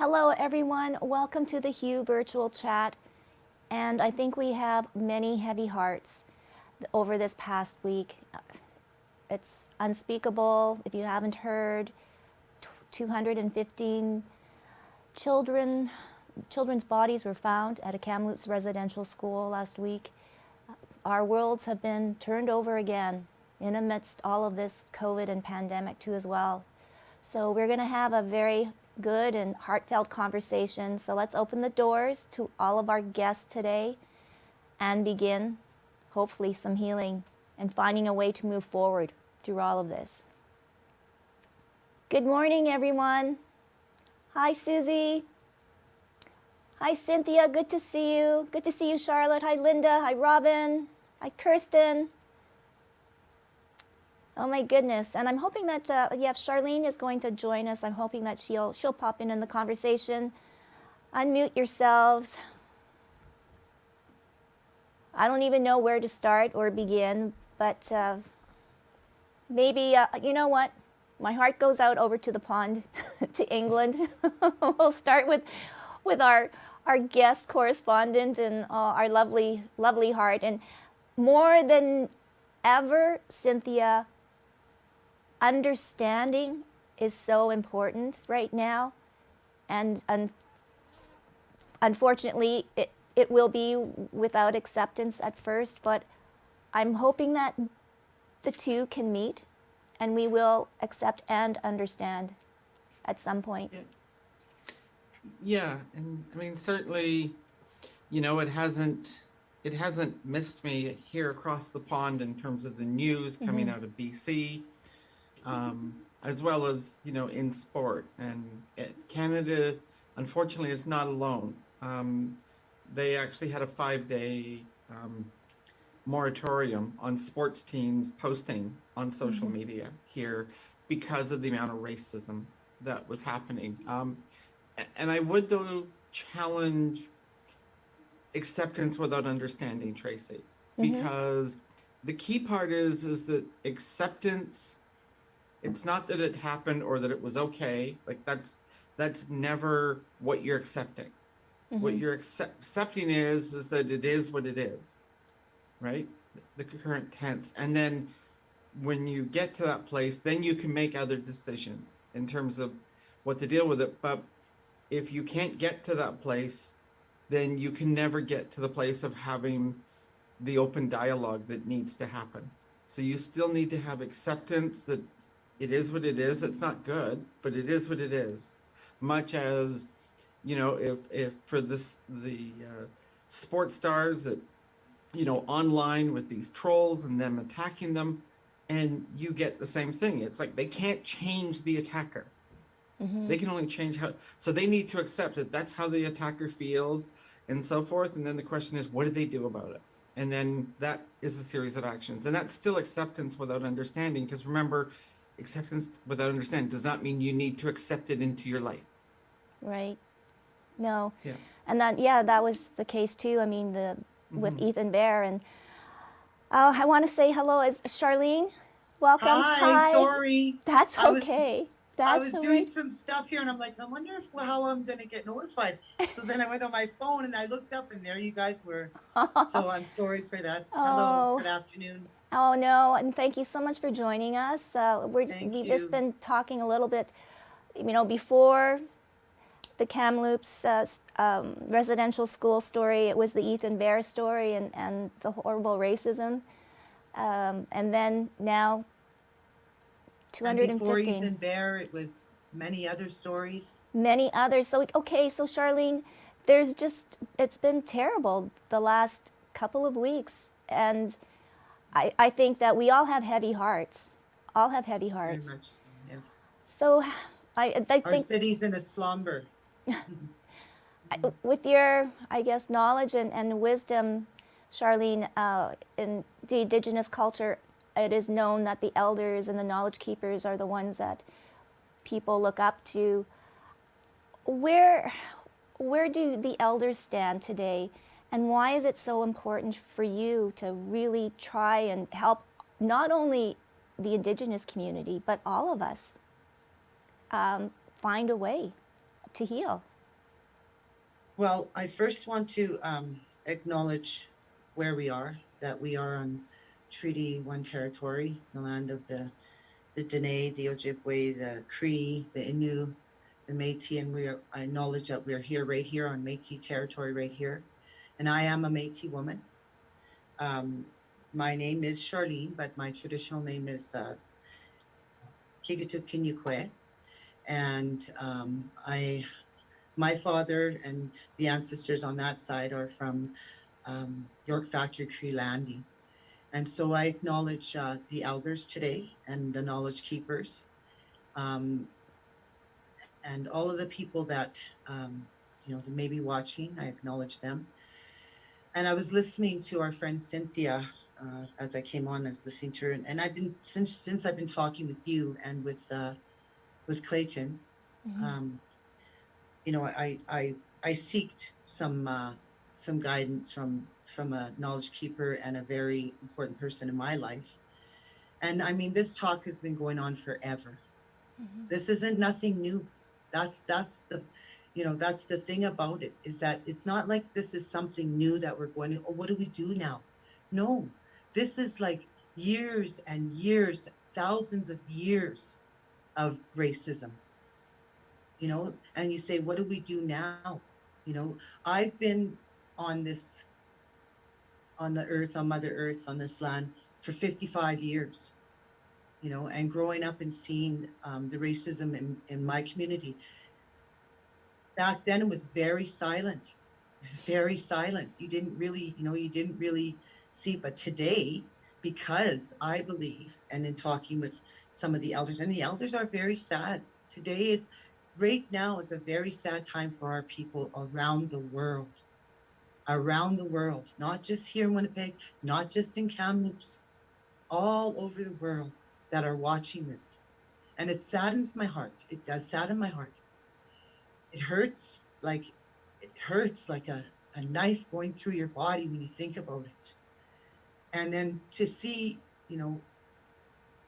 Hello, everyone. Welcome to the Hugh virtual chat. And I think we have many heavy hearts over this past week. It's unspeakable. If you haven't heard, 215 children's bodies were found at a Kamloops residential school last week. Our worlds have been turned over again in amidst all of this COVID and pandemic too as well. So we're going to have a very good and heartfelt conversation. So let's open the doors to all of our guests today and begin, hopefully, some healing and finding a way to move forward through all of this. Good morning, everyone. Hi, Susie. Hi, Cynthia. Good to see you. Good to see you, Charlotte. Hi, Linda. Hi, Robin. Hi, Kirsten. Oh my goodness. And I'm hoping that, Charlene is going to join us. I'm hoping that she'll pop in the conversation. Unmute yourselves. I don't even know where to start or begin, but maybe, you know what? My heart goes out over to the pond, to England. We'll start with our guest correspondent and our lovely, lovely heart. And more than ever, Cynthia, understanding is so important right now. And unfortunately, it will be without acceptance at first, but I'm hoping that the two can meet and we will accept and understand at some point. Yeah, and I mean, certainly, it hasn't missed me here across the pond in terms of the news coming out of BC, as well as, in sport. And Canada, unfortunately, is not alone. They actually had a 5-day moratorium on sports teams posting on social media here because of the amount of racism that was happening. And I would, though, challenge acceptance without understanding, Tracy, because the key part is that acceptance, it's not that it happened or that it was okay. Like that's never what you're accepting. What you're accepting is that it is what it is, right? The current tense. And then when you get to that place, then you can make other decisions in terms of what to deal with it. But if you can't get to that place, then you can never get to the place of having the open dialogue that needs to happen. So you still need to have acceptance that it is what it is. It's not good, but it is what it is. Much as, if for the sports stars that, online with these trolls and them attacking them, and you get the same thing. It's like they can't change the attacker. They can only change how, so they need to accept that that's how the attacker feels and so forth. And then the question is, what do they do about it? And then that is a series of actions. And that's still acceptance without understanding. Because remember, acceptance without understanding does not mean you need to accept it into your life. Right. No. Yeah. And that was the case too. I mean, with Ethan Bear. And I want to say hello. Is Charlene? Welcome. Hi. Sorry. That's okay. I was doing some stuff here and I'm like, I wonder how I'm going to get notified. So then I went on my phone and I looked up and there you guys were. So I'm sorry for that. Hello, good afternoon. Oh, no. And thank you so much for joining us. We've just been talking a little bit, before the Kamloops residential school story. It was the Ethan Bear story and the horrible racism. And then now, 215. And before Ethan Bear, it was many other stories. Many others. So, okay, so Charlene, it's been terrible the last couple of weeks. And I think that we all have heavy hearts. All have heavy hearts. Very much, yes. So I think our city's in a slumber. With your, I guess, knowledge and wisdom, Charlene, in the Indigenous culture, it is known that the elders and the knowledge keepers are the ones that people look up to. Where do the elders stand today, and why is it so important for you to really try and help not only the Indigenous community, but all of us find a way to heal? Well, I first want to acknowledge where we are, that we are on Treaty 1 territory, the land of the Dene, the Ojibwe, the Cree, the Innu, the Métis, and I acknowledge that we're here, right here on Métis territory, right here. And I am a Métis woman. Um, my name is Charlene, but my traditional name is Kigitu Kinyukwe. And my father and the ancestors on that side are from York Factory Cree Landing. And so I acknowledge the elders today and the knowledge keepers, um, and all of the people that, that may be watching. I acknowledge them. And I was listening to our friend Cynthia as I came on, as listening to her, and I've been since I've been talking with you and with Clayton. Mm-hmm. I seeked some guidance from a knowledge keeper and a very important person in my life. And I mean, this talk has been going on forever. Mm-hmm. This isn't nothing new. That's that's the thing about it, is that it's not like this is something new that we're going to, oh, what do we do now? No, this is like years and years, thousands of years of racism, and you say, what do we do now? I've been on this, on the earth, on Mother Earth, on this land for 55 years, and growing up and seeing the racism in my community. Back then it was very silent. It was very silent. You didn't really see, but today, because I believe, and in talking with some of the elders, and the elders are very sad. Right now is a very sad time for our people around the world, not just here in Winnipeg, not just in Kamloops, all over the world that are watching this. And it saddens my heart. It does sadden my heart. It hurts like a knife going through your body when you think about it. And then to see, the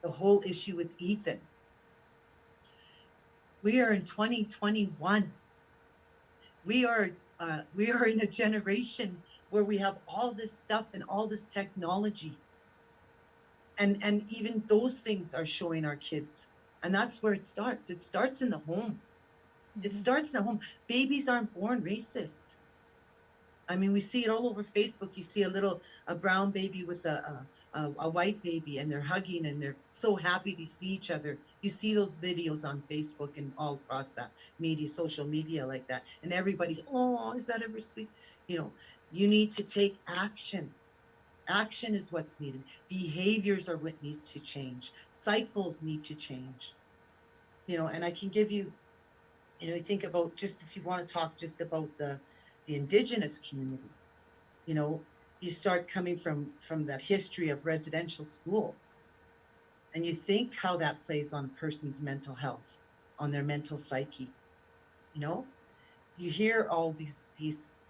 whole issue with Ethan. We are in 2021. We are in a generation where we have all this stuff and all this technology. And even those things are showing our kids. And that's where it starts. It starts in the home. It starts in the home. Babies aren't born racist. I mean, we see it all over Facebook. You see a brown baby with a white baby, and they're hugging and they're so happy to see each other. You see those videos on Facebook and all across that social media like that. And everybody's, oh, is that ever sweet? You need to take action. Action is what's needed. Behaviors are what need to change. Cycles need to change. And I can give you, think about, just if you want to talk just about the Indigenous community, you start coming from that history of residential school, and you think how that plays on a person's mental health, on their mental psyche. You hear all these,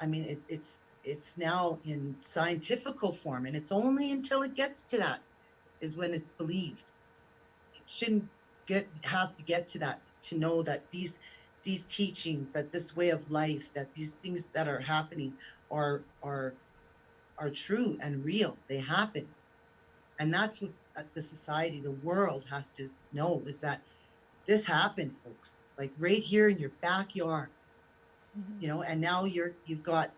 I mean, it's now in scientific form, and it's only until it gets to that is when it's believed. It shouldn't have to get to that to know that these teachings, that this way of life, that these things that are happening are true and real. They happen. And that's what the society, the world has to know, is that this happened, folks, like right here in your backyard. And now you've got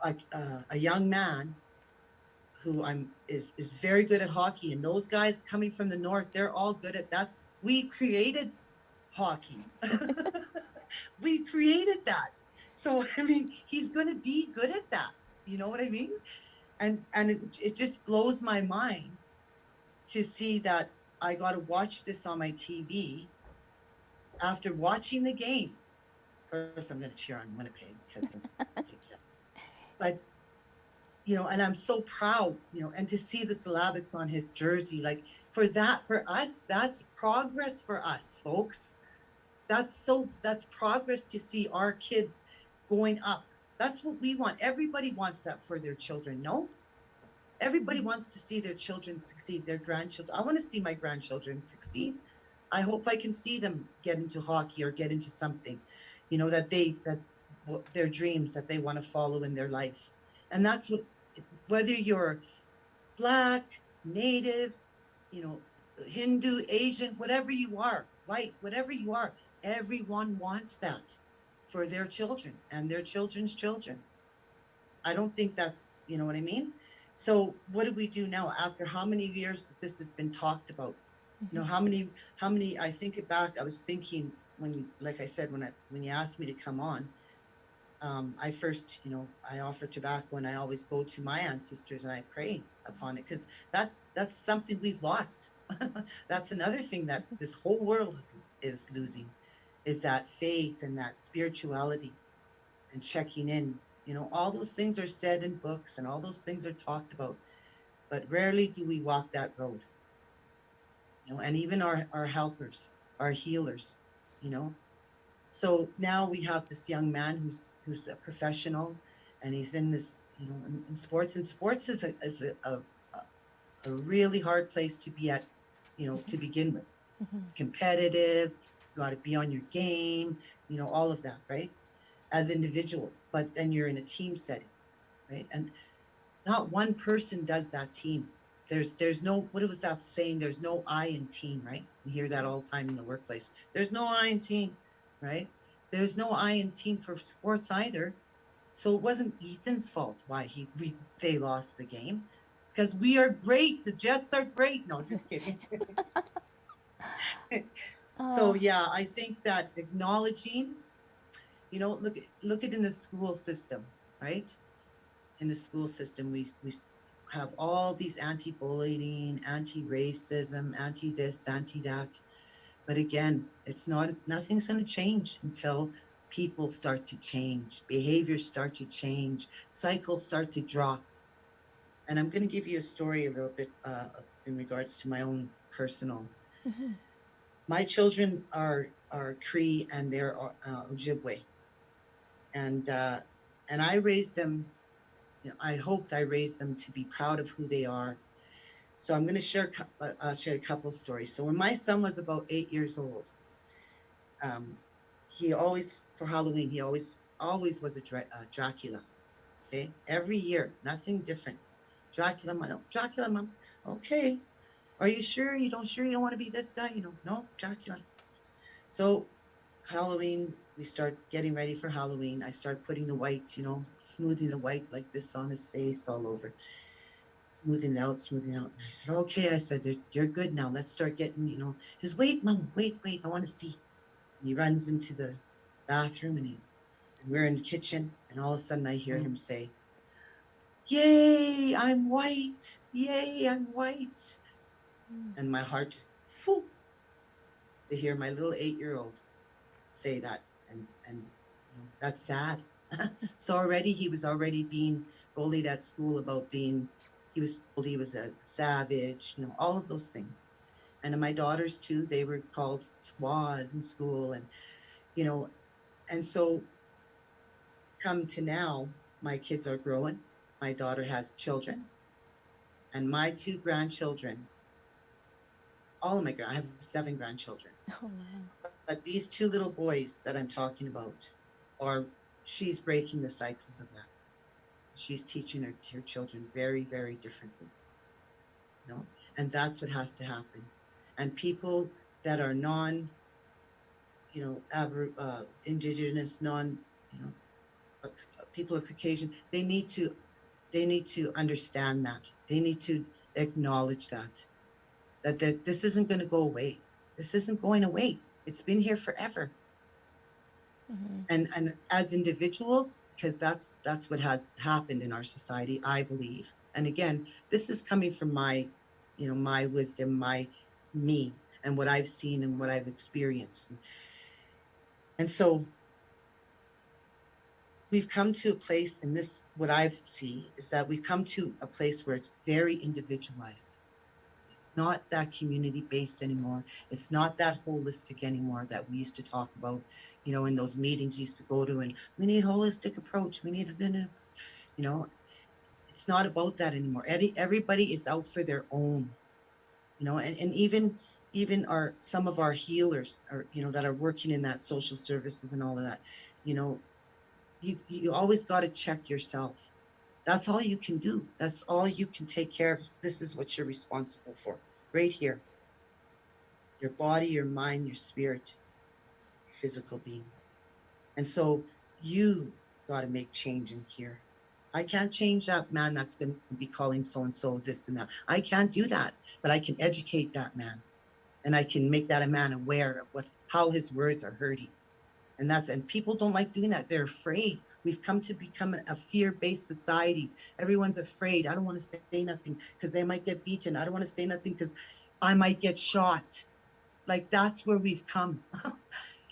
a young man who is very good at hockey, and those guys coming from the north, they're all good at we created hockey. We created that. So I mean, he's going to be good at that. You know what I mean? And it just blows my mind to see that I got to watch this on my TV after watching the game. First, I'm going to cheer on Winnipeg because, but and I'm so proud, and to see the syllabics on his jersey, like for us, that's progress for us, folks. That's progress to see our kids going up. That's what we want. Everybody wants that for their children. No, everybody wants to see their children succeed, their grandchildren. I want to see my grandchildren succeed. I hope I can see them get into hockey or get into something, that their dreams that they want to follow in their life. And that's what, whether you're Black, Native, you know, Hindu, Asian, whatever you are, white, whatever you are, everyone wants that for their children and their children's children. I don't think that's, you know what I mean? So what do we do now after how many years that this has been talked about? You know, how many, I think back, I was thinking when, like I said, when you asked me to come on, I first, I offer tobacco and I always go to my ancestors and I pray upon it because that's something we've lost. That's another thing that this whole world is losing, is that faith and that spirituality and checking in. You know, all those things are said in books and all those things are talked about, but rarely do we walk that road. You know, and even our helpers, our healers, you know, so now we have this young man who's a professional, and he's in this, in sports. And sports is a really hard place to be at, to begin with. It's competitive. You got to be on your game. All of that, right? As individuals, but then you're in a team setting, right? And not one person does that team. There's no, what was that saying? There's no I in team, right? You hear that all the time in the workplace. There's no I in team, right? There's no I in team for sports either. So it wasn't Ethan's fault why they lost the game. It's because we are great. The Jets are great. No, just kidding. So Oh, yeah, I think that acknowledging, look at in the school system, right? In the school system, we have all these anti-bullying, anti-racism, anti-this, anti-that. But again, nothing's going to change until people start to change, behaviors start to change, cycles start to drop. And I'm going to give you a story a little bit in regards to my own personal. My children are Cree and they're Ojibwe, and I raised them. I hoped I raised them to be proud of who they are. So I'm going to share a couple of stories. So when my son was about 8 years old, he always, for Halloween, he always was a Dracula. Okay, every year, nothing different. Dracula, mom, Dracula, mom. Okay, are you sure? You don't want to be this guy? No, Dracula. So Halloween, we start getting ready for Halloween. I start putting the white, smoothing the white like this on his face all over, smoothing it out, smoothing out. And I said, okay. I said, you're good now. Let's start getting, he goes, wait, mom, wait, I want to see. And he runs into the bathroom and we're in the kitchen. And all of a sudden I hear him say, yay, I'm white. Yay, I'm white. And my heart just, whew, to hear my little 8-year-old say that. And that's sad. So already he was already being bullied at school about he was told he was a savage, all of those things. And my daughters too, they were called squaws in school, and so come to now, my kids are growing. My daughter has children, and my 2 grandchildren, I have 7 grandchildren. oh wow. But these 2 little boys that I'm talking about she's breaking the cycles of that. She's teaching her children very, very differently. And that's what has to happen. And people that are indigenous, people of Caucasian, they need to understand that. They need to acknowledge that this isn't going to go away. This isn't going away. It's been here forever. And as individuals, because that's what has happened in our society, I believe. And again, this is coming from my wisdom, me, and what I've seen and what I've experienced. And so we've come to a place, and this, what I've seen, is that we've come to a place where it's very individualized. It's not that community-based anymore. It's not that holistic anymore that we used to talk about, in those meetings used to go to, and we need holistic approach. We need, it's not about that anymore. Everybody is out for their own, and even some of our healers that are working in that social services and all of that, you always got to check yourself. That's all you can do. That's all you can take care of. This is what you're responsible for right here. Your body, your mind, your spirit, your physical being. And so you got to make change in here. I can't change that man that's going to be calling so and so this and that. I can't do that, but I can educate that man, and I can make that a man aware of what how his words are hurting. And people don't like doing that. They're afraid. We've come to become a fear-based society. Everyone's afraid. I don't want to say nothing because they might get beaten. I don't want to say nothing because I might get shot. Like, that's where we've come.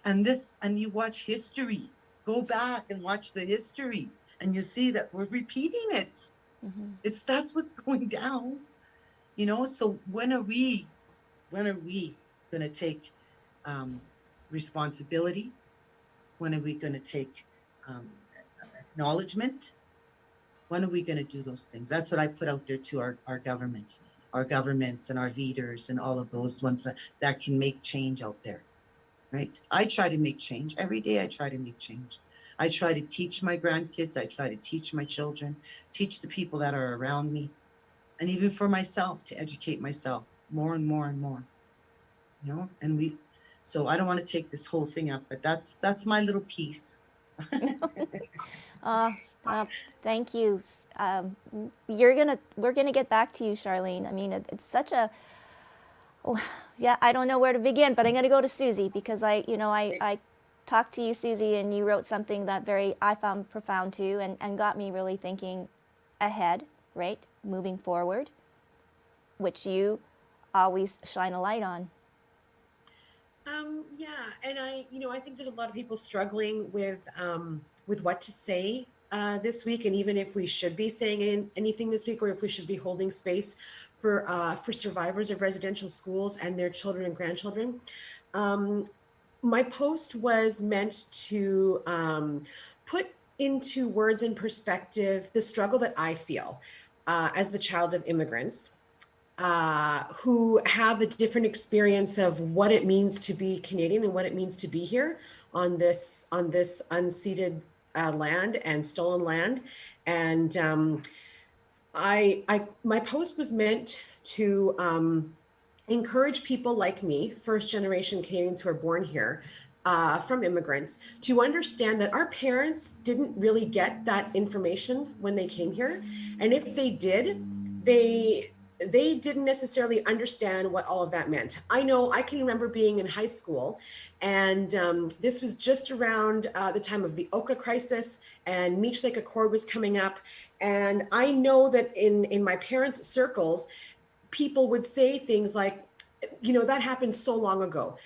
And you watch history. Go back and watch the history, and you see that we're repeating it. Mm-hmm. That's what's going down. So when are we going to take responsibility? When are we going to take acknowledgement? When are we going to do those things? That's what I put out there to our governments and our leaders and all of those ones that can make change out there, right? I try to make change. Every day I try to make change. I try to teach my grandkids. I try to teach my children, teach the people that are around me, and even for myself, to educate myself more and more and more, so I don't want to take this whole thing up, but that's my little piece. Uh, Thank you. We're gonna get back to you, Charlene. I mean, it's such a, oh, yeah, I don't know where to begin, but I'm gonna go to Susie because I talked to you, Susie, and you wrote something that I found profound too, and got me really thinking ahead, right, moving forward, which you always shine a light on. Yeah, and I think there's a lot of people struggling with what to say this week, and even if we should be saying anything this week, or if we should be holding space for survivors of residential schools and their children and grandchildren. My post was meant to put into words and perspective the struggle that I feel as the child of immigrants. Who have a different experience of what it means to be Canadian and what it means to be here on this unceded land and stolen land. And my post was meant to encourage people like me, first generation Canadians who are born here from immigrants, to understand that our parents didn't really get that information when they came here. And if they did, they didn't necessarily understand what all of that meant. I know I can remember being in high school, and this was just around the time of the Oka crisis, and Meech Lake Accord was coming up. And I know that in my parents' circles, people would say things like, that happened so long ago.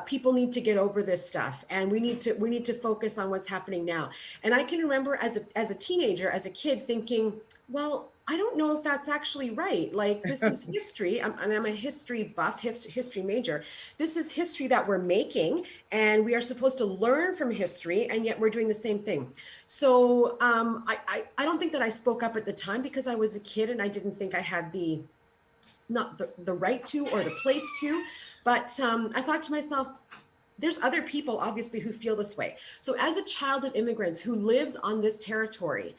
People need to get over this stuff, and we need to focus on what's happening now. And I can remember as a teenager, as a kid, thinking, well, I don't know if that's actually right. Like, this is history. I'm a history buff, history major. This is history that we're making, and we are supposed to learn from history, and yet we're doing the same thing. So I don't think that I spoke up at the time because I was a kid and I didn't think I had the right to or the place to. But I thought to myself, there's other people obviously who feel this way. So as a child of immigrants who lives on this territory,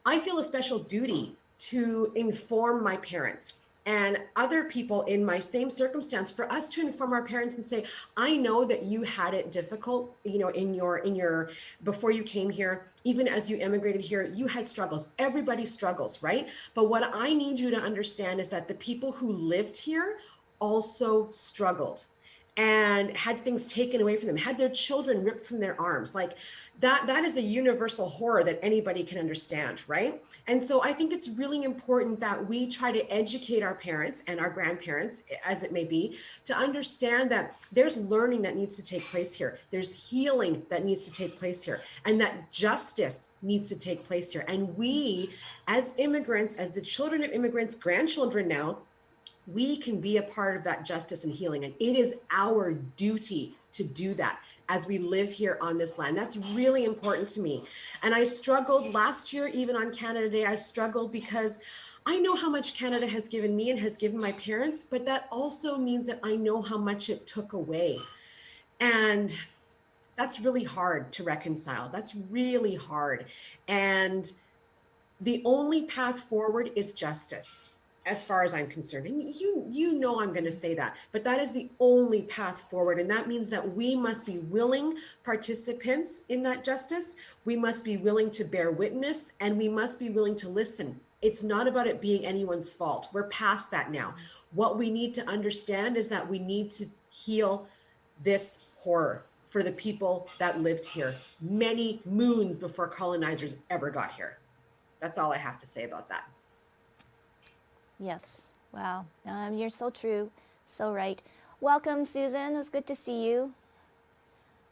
I feel a special duty to inform my parents and other people in my same circumstance, for us to inform our parents and say, I know that you had it difficult, in your before you came here, even as you immigrated here, you had struggles. Everybody struggles, right? But what I need you to understand is that the people who lived here also struggled and had things taken away from them, had their children ripped from their arms. Like, that is a universal horror that anybody can understand, right? And so I think it's really important that we try to educate our parents and our grandparents, as it may be, to understand that there's learning that needs to take place here. There's healing that needs to take place here, and that justice needs to take place here. And we, as immigrants, as the children of immigrants, grandchildren now, we can be a part of that justice and healing. And it is our duty to do that as we live here on this land. That's really important to me. And I struggled last year, even on Canada Day, I struggled because I know how much Canada has given me and has given my parents, but that also means that I know how much it took away. And That's really hard to reconcile. That's really hard. And the only path forward is justice, as far as I'm concerned. And you know I'm going to say that, but that is the only path forward. And that means that we must be willing participants in that justice. We must be willing to bear witness, and we must be willing to listen. It's not about it being anyone's fault. We're past that now. What we need to understand is that we need to heal this horror for the people that lived here many moons before colonizers ever got here. That's all I have to say about that. Yes. Wow. You're so true. So right. Welcome, Susan. It was good to see you.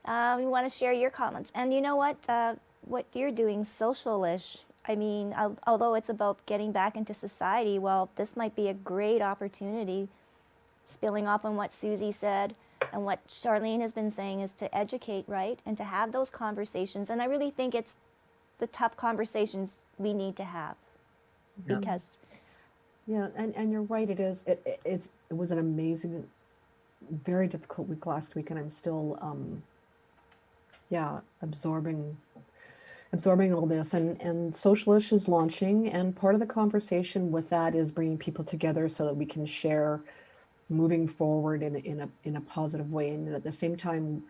We want to share your comments. And you know what you're doing, social-ish. I mean, although it's about getting back into society, well, this might be a great opportunity, spilling off on what Susie said and what Charlene has been saying, is to educate, right? And to have those conversations. And I really think it's the tough conversations we need to have. Yeah. Because Yeah, and you're right. It was an amazing, very difficult week last week, and I'm still, absorbing all this. And Socialish is launching, and part of the conversation with that is bringing people together so that we can share, moving forward in a positive way. And at the same time,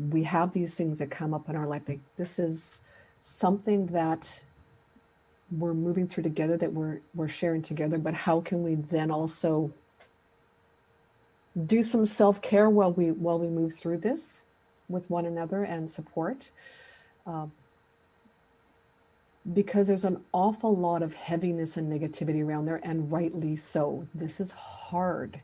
we have these things that come up in our life. This is something that we're moving through together, that we're sharing together, but how can we then also do some self-care while we move through this with one another and support, because there's an awful lot of heaviness and negativity around there, and rightly so. This is hard.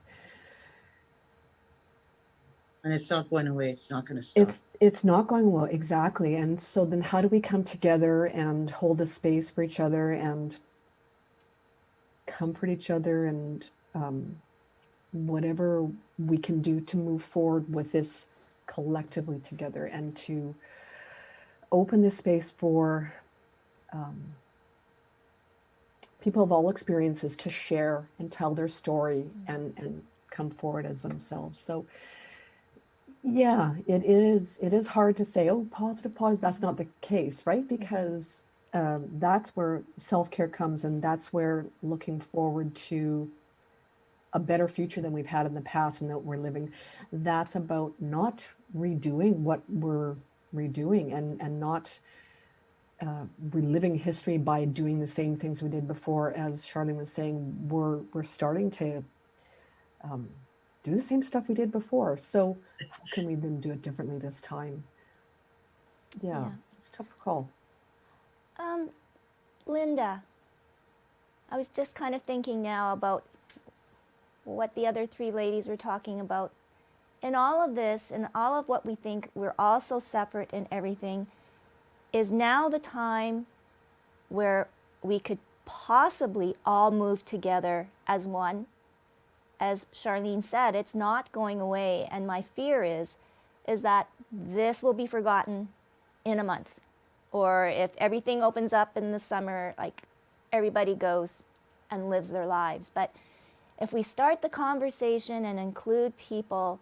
And it's not going away. It's not going to stop. It's not going well, exactly. And so then how do we come together and hold a space for each other and comfort each other, and whatever we can do to move forward with this collectively together, and to open this space for people of all experiences to share and tell their story and come forward as themselves. So yeah, it is hard to say, oh, positive. That's not the case, right? Because that's where self-care comes, and that's where looking forward to a better future than we've had in the past and that we're living. That's about not redoing what we're redoing, and not reliving history by doing the same things we did before. As Charlene was saying, we're starting to do the same stuff we did before. So how can we then do it differently this time? Yeah. It's a tough call. Linda, I was just kind of thinking now about what the other three ladies were talking about. In all of this, and all of what we think we're all so separate and everything, is now the time where we could possibly all move together as one. As Charlene said, it's not going away, and my fear is that this will be forgotten in a month, or if everything opens up in the summer, like everybody goes and lives their lives. But if we start the conversation and include people,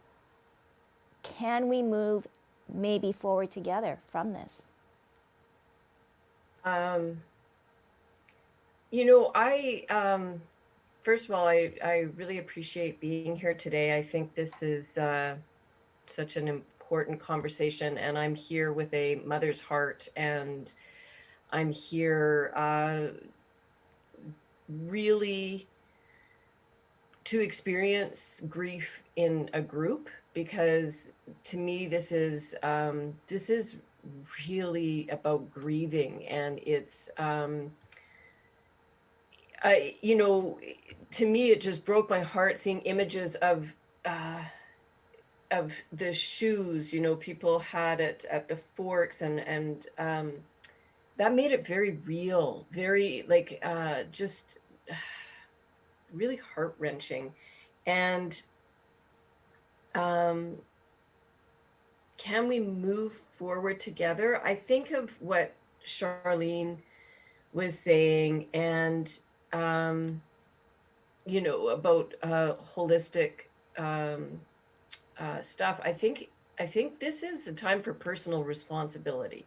can we move maybe forward together from this? First of all, I really appreciate being here today. I think this is such an important conversation, and I'm here with a mother's heart, and I'm here really to experience grief in a group, because to me this is really about grieving, and it's to me, it just broke my heart seeing images of the shoes, people had it at the forks, and that made it very real, very just really heart-wrenching. And can we move forward together? I think of what Charlene was saying, and about holistic stuff. I think I think this is a time for personal responsibility.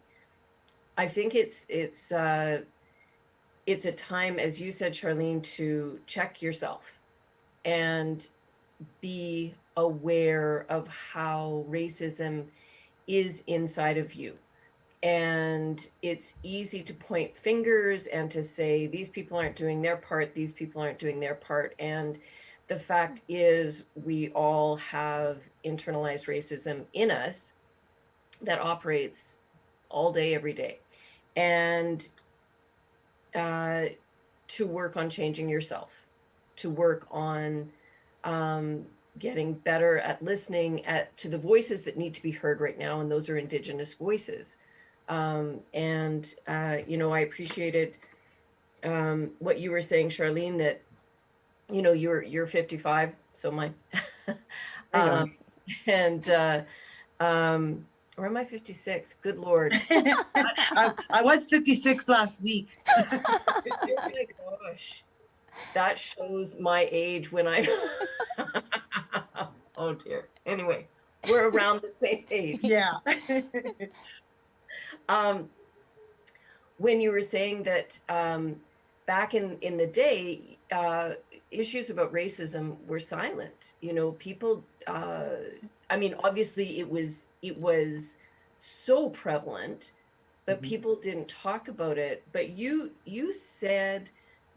I think it's a time, as you said, Charlene, to check yourself and be aware of how racism is inside of you. And it's easy to point fingers and to say, these people aren't doing their part, these people aren't doing their part. And the fact is, we all have internalized racism in us that operates all day, every day. And to work on changing yourself, to work on getting better at listening to the voices that need to be heard right now, and those are Indigenous voices. I appreciated what you were saying, Charlene, that you're 55, so am I. Right on. And or am I 56? Good Lord. I was 56 last week. Oh my gosh. That shows my age when I oh dear. Anyway, we're around the same age. Yeah. When you were saying that back in the day, issues about racism were silent. People. Obviously, it was so prevalent, but people didn't talk about it. But you said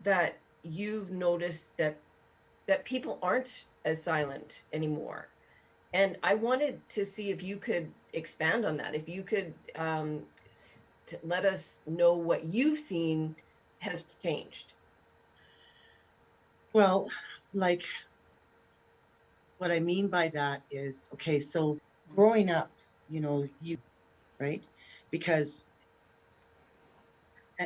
that you've noticed that people aren't as silent anymore. And I wanted to see if you could expand on that, if you could let us know what you've seen has changed. Well, like, what I mean by that is, okay, so growing up, right? Because,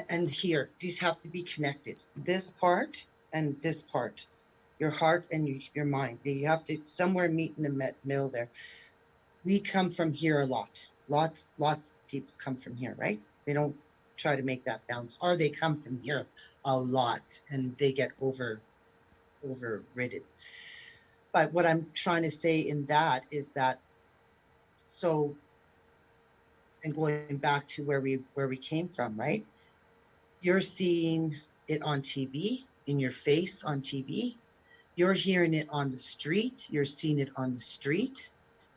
and here, these have to be connected. This part and this part, your heart and your mind, you have to somewhere meet in the middle there. We come from here a lot. Lots of people come from here, right? They don't try to make that balance, or they come from here a lot and they get overridden. But what I'm trying to say in that is that, so, and going back to where we came from, right? You're seeing it on TV, in your face on TV. You're hearing it on the street. You're seeing it on the street.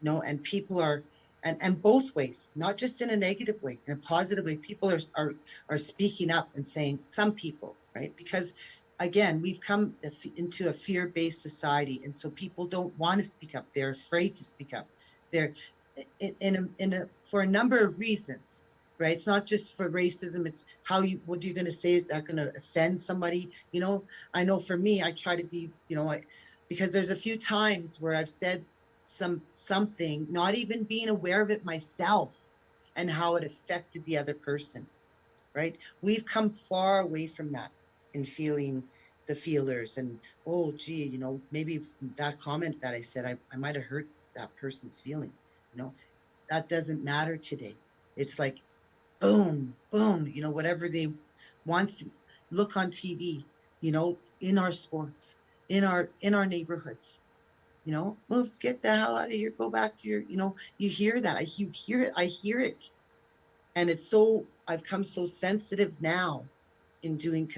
And people are, and both ways, not just in a negative way, in a positive way. People are speaking up and saying, some people, right? Because again, we've come into a fear-based society, and so people don't want to speak up. They're afraid to speak up. They're for a number of reasons, right? It's not just for racism. It's what you're going to say. Is that going to offend somebody? I know for me, I try to be, because there's a few times where I've said something, not even being aware of it myself, and how it affected the other person, right? We've come far away from that in feeling the feelers, and oh gee, maybe that comment that I said, I might have hurt that person's feeling. That doesn't matter today. It's like boom, boom, whatever they want to look on TV, in our sports, in our neighborhoods, move, get the hell out of here, go back to your, you hear that. I hear it. And it's so, I've come so sensitive now in doing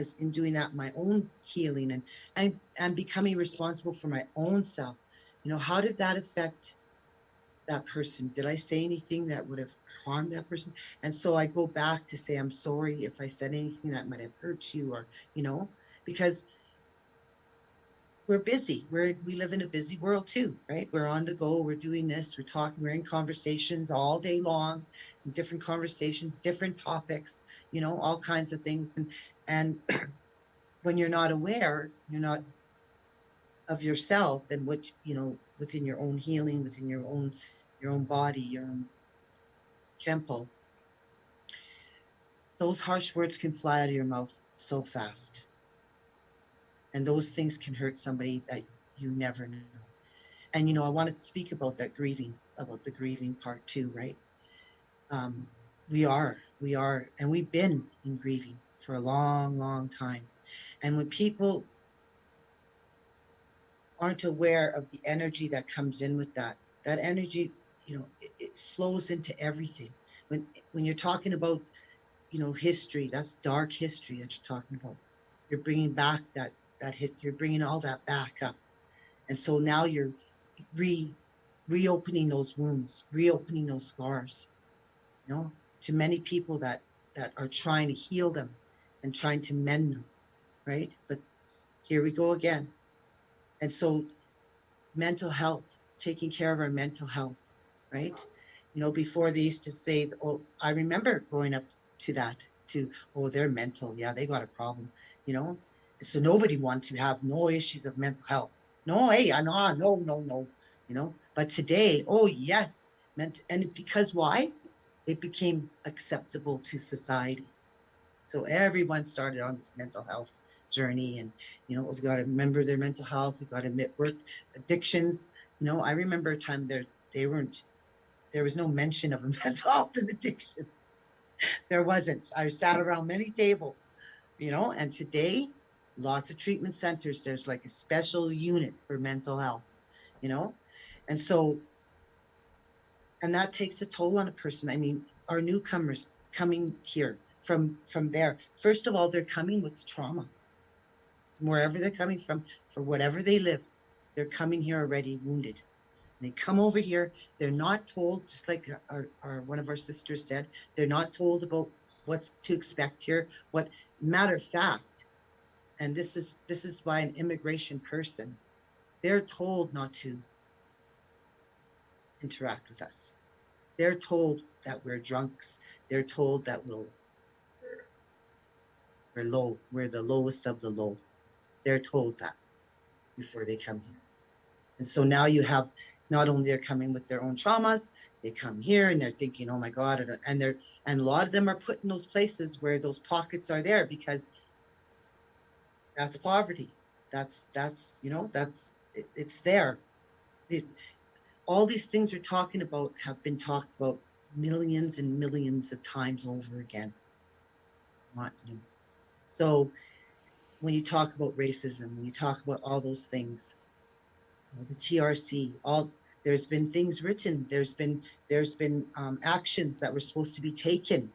that, my own healing and becoming responsible for my own self. How did that affect that person? Did I say anything that would have harmed that person? And so I go back to say, I'm sorry if I said anything that might have hurt you, or, because we're busy. We live in a busy world too, right? We're on the go. We're doing this. We're talking. We're in conversations all day long, different conversations, different topics, all kinds of things. And when you're not aware, you're not of yourself and what, within your own healing, within your own body, your own temple, those harsh words can fly out of your mouth so fast. And those things can hurt somebody that you never know. And, I wanted to speak about that grieving, about the grieving part too, right? We are, and we've been in grieving for a long, long time. And when people aren't aware of the energy that comes in with that energy, flows into everything. When you're talking about, history, that's dark history that you're talking about. You're bringing back you're bringing all that back up. And so now you're re reopening those wounds, reopening those scars, to many people that are trying to heal them and trying to mend them, right? But here we go again. And so mental health, taking care of our mental health, right? Before they used to say, oh, I remember growing up to that, oh, they're mental. Yeah, they got a problem, you know? So nobody wanted to have no issues of mental health. No, hey, no. But today, oh, yes. And because why? It became acceptable to society. So everyone started on this mental health journey, and we've got to remember their mental health. We've got to work addictions. I remember a time there was no mention of mental health and addictions. There wasn't. I sat around many tables, and today, lots of treatment centers. There's like a special unit for mental health, and so, and that takes a toll on a person. I mean, our newcomers coming here from there. First of all, they're coming with trauma. Wherever they're coming from, for whatever they live, they're coming here already wounded. They come over here, they're not told, just like our one of our sisters said, they're not told about what's to expect here. What matter of fact, and this is by an immigration person, they're told not to interact with us. They're told that we're drunks. They're told that we're low. We're the lowest of the low. They're told that before they come here. And so now you have, not only they're coming with their own traumas, they come here and they're thinking, oh my God, and a lot of them are put in those places where those pockets are there because that's poverty. It's there. All these things we're talking about have been talked about millions and millions of times over again. It's not new. So when you talk about racism, when you talk about all those things, the TRC, there's been things written, there's been actions that were supposed to be taken.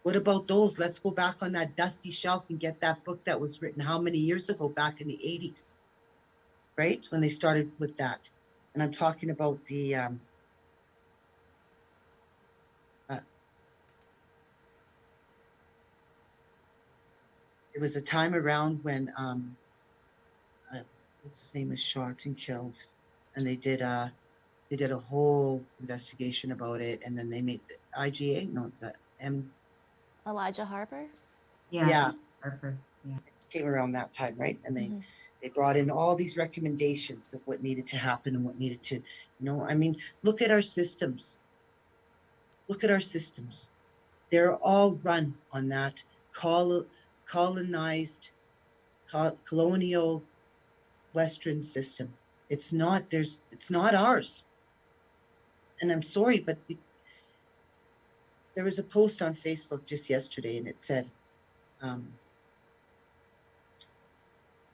What about those? Let's go back on that dusty shelf and get that book that was written how many years ago, back in the 80s, right? When they started with that. And I'm talking about the there was a time around when what's his name was shot and killed, and they did a whole investigation about it, and then they made the IGA, no, the Elijah Harper? Yeah. Harper. Yeah. Came around that time, right? And they brought in all these recommendations of what needed to happen and what needed to, I mean, look at our systems. Look at our systems. They're all run on that colonized, colonial Western system. It's not ours. And I'm sorry, but there was a post on Facebook just yesterday, and it said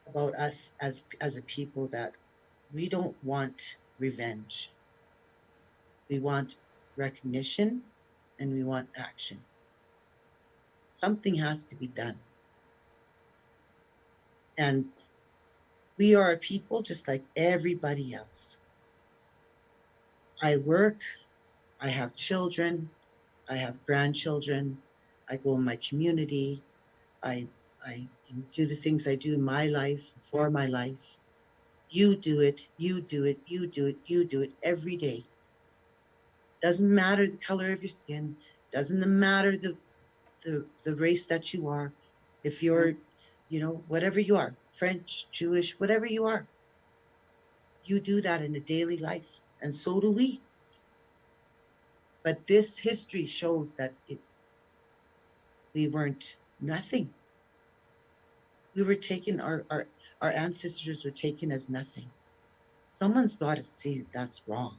about us as a people that we don't want revenge. We want recognition and we want action. Something has to be done. And we are a people just like everybody else. I work, I have children, I have grandchildren, I go in my community, I do the things I do in my life, for my life. You do it every day. Doesn't matter the color of your skin, doesn't matter the race that you are. If you're, whatever you are, French, Jewish, whatever you are, you do that in a daily life, and so do we. But this history shows that we weren't nothing. We were taken, our ancestors were taken as nothing. Someone's got to see that's wrong.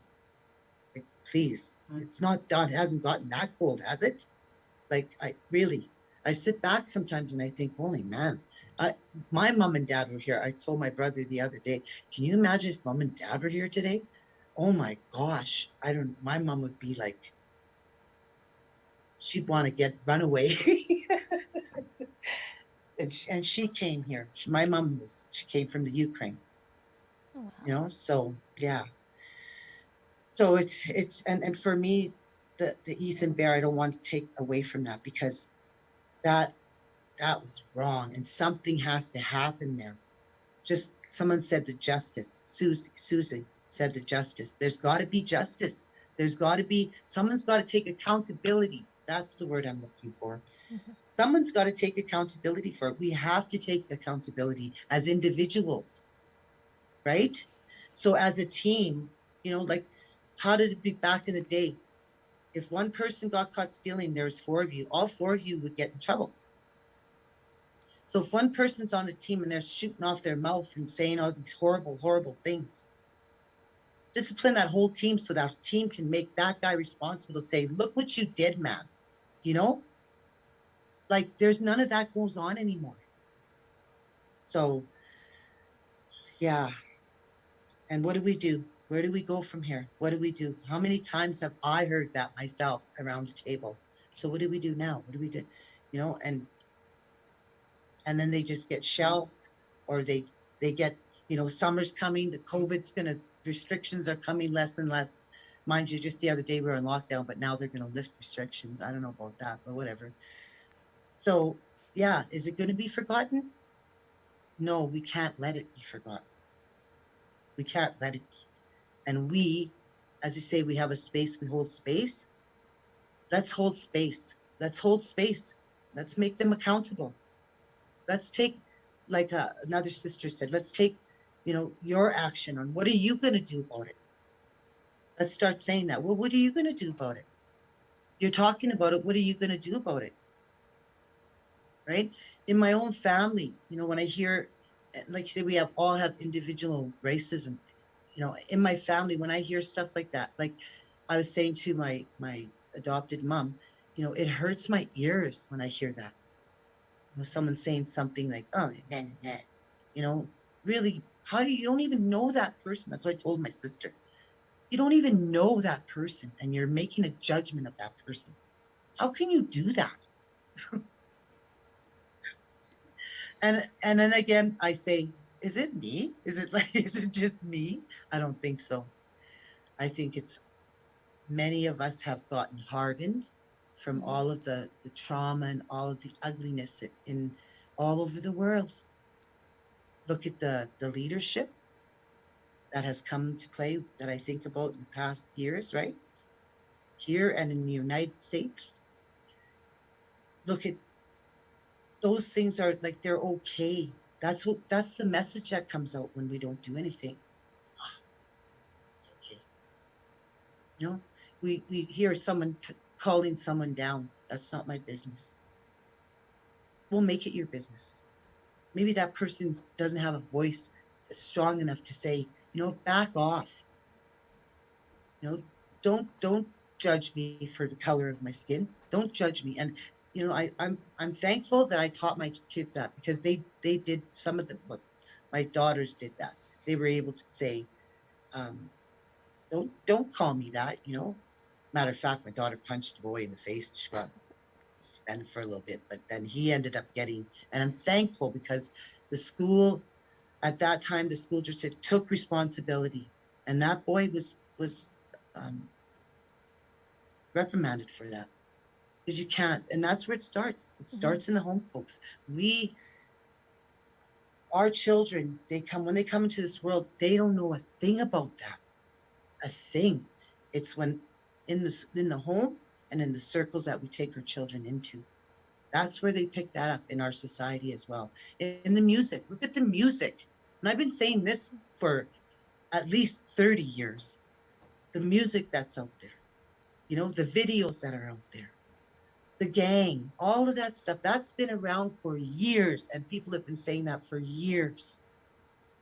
Like, please, it's not done. It hasn't gotten that cold, has it? Like, I sit back sometimes and I think, holy man, my mom and dad were here. I told my brother the other day, can you imagine if mom and dad were here today? oh my gosh, my mom would be like, she'd want to run away. And she came here. My mom she came from the Ukraine, Oh, wow. you know, so yeah. So and for me, the Ethan Bear, I don't want to take away from that, because that was wrong, and something has to happen there. Just someone said the justice. Susie said the justice. There's got to be justice. There's got to be, someone's got to take accountability. That's the word I'm looking for. Mhm. Someone's got to take accountability for it. We have to take accountability as individuals, right? So as a team, like, how did it be back in the day? If one person got caught stealing, there was 4 of you. All 4 of you would get in trouble. So if one person's on the team and they're shooting off their mouth and saying all these horrible, horrible things, discipline that whole team so that team can make that guy responsible to say, look what you did, man. You know, like, there's none of that goes on anymore. So, yeah. And what do we do? Where do we go from here? What do we do? How many times have I heard that myself around the table? So what do we do now? What do we do? And then they just get shelved, or they get, summer's coming, the restrictions are coming less and less. Mind you, just the other day we were in lockdown, but now they're gonna lift restrictions. I don't know about that, but whatever. So yeah, is it gonna be forgotten? No, we can't let it be forgotten. We can't let it be. And we, as you say, we have a space, we hold space. Let's hold space. Let's hold space. Let's make them accountable. Let's take, like another sister said, let's take, your action on what are you going to do about it? Let's start saying that. Well, what are you going to do about it? You're talking about it. What are you going to do about it? Right? In my own family, when I hear, like you say, we all have individual racism. In my family, when I hear stuff like that, like I was saying to my adopted mom, it hurts my ears when I hear that. Someone saying something like, oh, nah, nah, nah. Really, you don't even know that person. That's what I told my sister. You don't even know that person, and you're making a judgment of that person. How can you do that? And then again, I say, is it me? Is it just me? I don't think so. I think it's many of us have gotten hardened from all of the trauma and all of the ugliness in all over the world. Look at the leadership that has come to play that I think about in the past years, right? Here and in the United States. Look at those things, are like, they're okay. That's the message that comes out when we don't do anything. It's okay. We hear someone calling someone down. That's not my business. We'll make it your business. Maybe that person doesn't have a voice strong enough to say, back off. Don't judge me for the color of my skin. Don't judge me. And I'm thankful that I taught my kids that, because they did some of my daughters did that. They were able to say, don't call me that. Matter of fact, my daughter punched a boy in the face. She got suspended for a little bit, but then he ended up getting. And I'm thankful, because the school at that time, the school just took responsibility, and that boy was reprimanded for that, because you can't. And that's where it starts. It starts in the home, folks. Our children, when they come into this world, they don't know a thing about that. A thing. It's when in the home and in the circles that we take our children into. That's where they pick that up in our society as well. In the music, look at the music. And I've been saying this for at least 30 years. The music that's out there, the videos that are out there, the gang, all of that stuff, that's been around for years, and people have been saying that for years.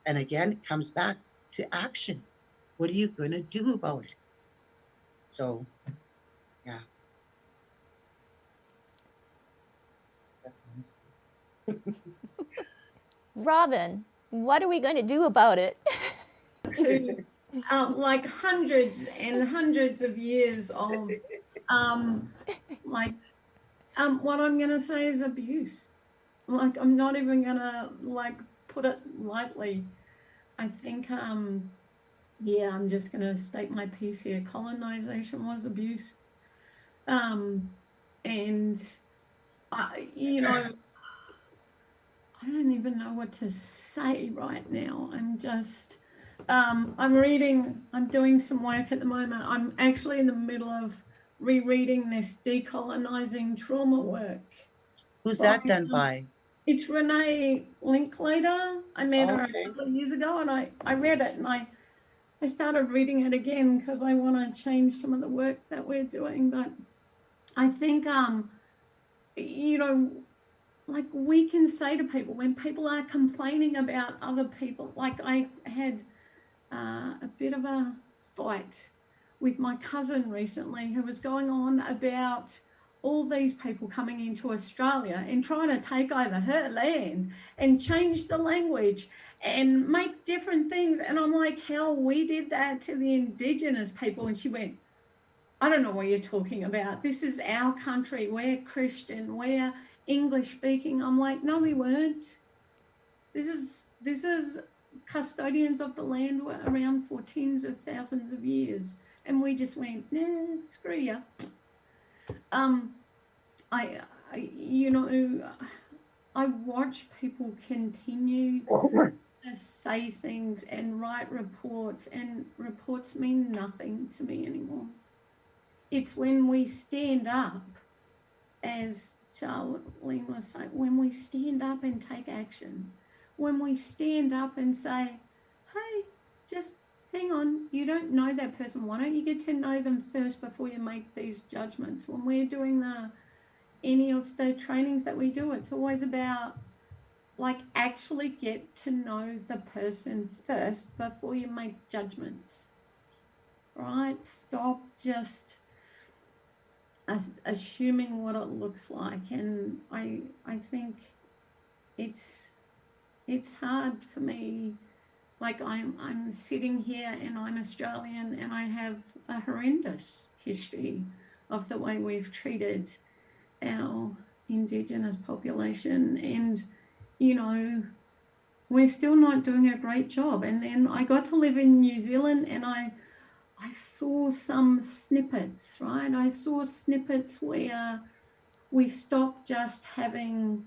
And again, it comes back to action. What are you going to do about it? So, yeah. That's my Robin, what are we going to do about it? like hundreds and hundreds of years of like what I'm gonna say is abuse. Like I'm not even gonna like put it lightly. I think yeah, I'm just gonna state my piece here. Colonization was abuse. And I, you know, I don't even know what to say right now. I'm just, I'm doing some work at the moment. I'm actually in the middle of rereading this decolonizing trauma work. Who's by, that done by? It's Renee Linklater. I met her a Okay. couple of years ago and I read it and I started reading it again because I want to change some of the work that we're doing. But I think, you know, like we can say to people when people are complaining about other people, like I had a bit of a fight with my cousin recently who was going on about all these people coming into Australia and trying to take over her land and change the language and make different things. And I'm like, hell, we did that to the Indigenous people. And she went, I don't know what you're talking about. This is our country. We're Christian. We're English speaking. I'm like, no, we weren't. This is custodians of the land were around for tens of thousands of years, and we just went, nah, screw you. I you know, I watch people continue to say things and write reports, and reports mean nothing to me anymore. It's when we stand up, as Charlene was saying, when we stand up and take action, when we stand up and say, hey, just hang on, you don't know that person. Why don't you get to know them first before you make these judgments? When we're doing any of the trainings that we do, it's always about like actually get to know the person first before you make judgments, right? Stop just assuming what it looks like. And I think it's hard for me. Like I'm sitting here and I'm Australian and I have a horrendous history of the way we've treated our Indigenous population, and you know, we're still not doing a great job. And then I got to live in New Zealand and I saw some snippets, right? I saw snippets where we stopped just having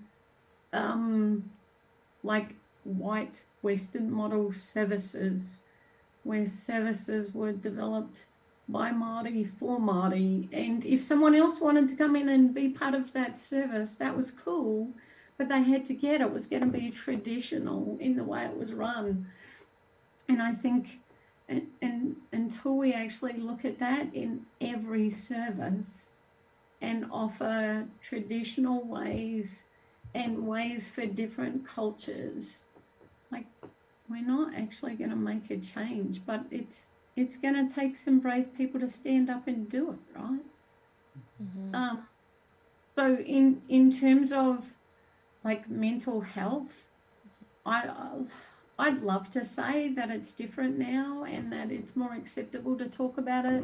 like white Western model services, where services were developed by Māori for Māori. And if someone else wanted to come in and be part of that service, that was cool, but they had to get it. It was going to be traditional in the way it was run. And I think and until we actually look at that in every service and offer traditional ways and ways for different cultures, like we're not actually going to make a change. But it's going to take some brave people to stand up and do it, right? Mm-hmm. So in terms of like mental health, I'd love to say that it's different now and that it's more acceptable to talk about it,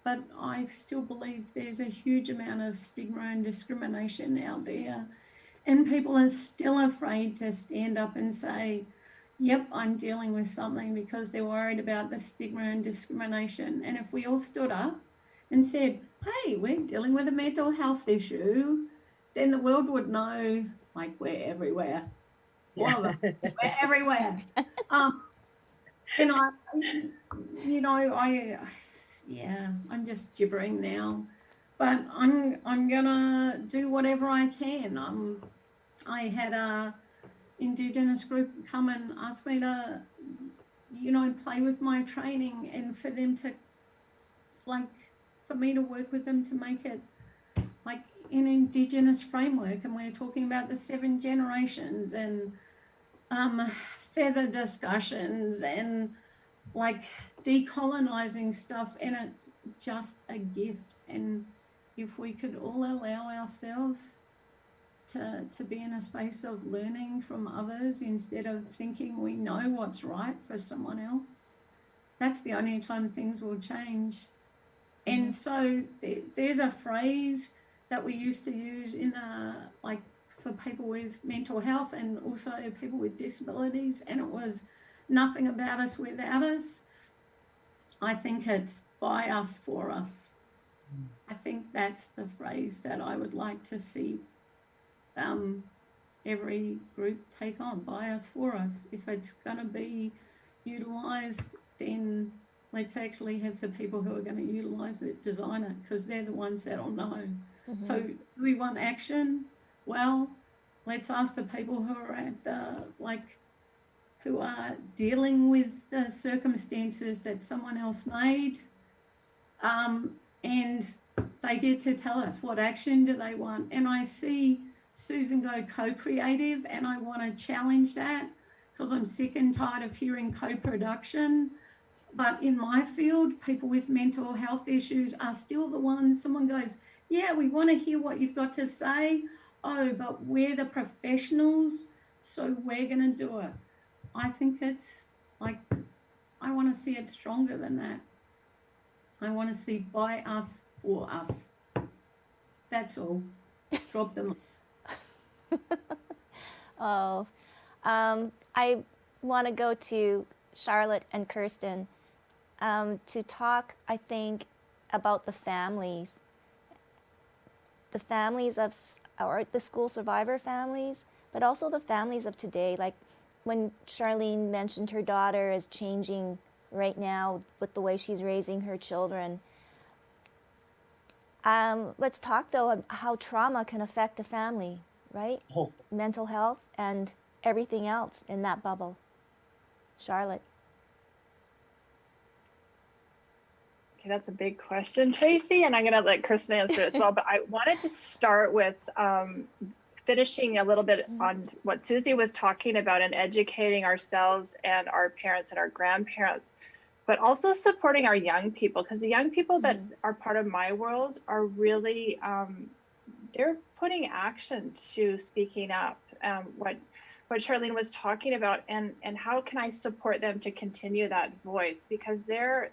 but I still believe there's a huge amount of stigma and discrimination out there, and people are still afraid to stand up and say, yep, I'm dealing with something, because they're worried about the stigma and discrimination. And if we all stood up and said, hey, we're dealing with a mental health issue, then the world would know, like, we're everywhere. All of us, we're everywhere. And I'm just gibbering now, but I'm gonna do whatever I can. I had a Indigenous group come and ask me to, play with my training, and for them to, for me to work with them to make it like an Indigenous framework. And we're talking about the 7 generations and feather discussions and like decolonizing stuff, and it's just a gift. And if we could all allow ourselves to be in a space of learning from others instead of thinking we know what's right for someone else, that's the only time things will change. And so there's a phrase that we used to use in like for people with mental health and also people with disabilities, and it was nothing about us without us. I think it's by us for us. I think that's the phrase that I would like to see every group take on, by us for us. If it's going to be utilised, then let's actually have the people who are going to utilise it design it, because they're the ones that'll know. So do we want action? Well, let's ask the people who are at the, who are dealing with the circumstances that someone else made, and they get to tell us what action do they want. And I see Susan go co-creative, and I want to challenge that, because I'm sick and tired of hearing co-production. But in my field, people with mental health issues are still the ones, someone goes, yeah, we want to hear what you've got to say. Oh, but we're the professionals, so we're going to do it. I think it's like, I want to see it stronger than that. I want to see by us, for us. That's all. Drop them. Oh, I want to go to Charlotte and Kirsten to talk, I think, about the families of or the school survivor families, but also the families of today. Like when Charlene mentioned her daughter is changing right now with the way she's raising her children. Let's talk though about how trauma can affect a family, right? Oh. Mental health and everything else in that bubble. Charlotte. Okay, that's a big question, Tracy, and I'm going to let Kristen answer it as well. But I wanted to start with finishing a little bit on what Susie was talking about and educating ourselves and our parents and our grandparents, but also supporting our young people, because the young people that are part of my world are really, they're putting action to speaking up. What Charlene was talking about, and how can I support them to continue that voice, because they're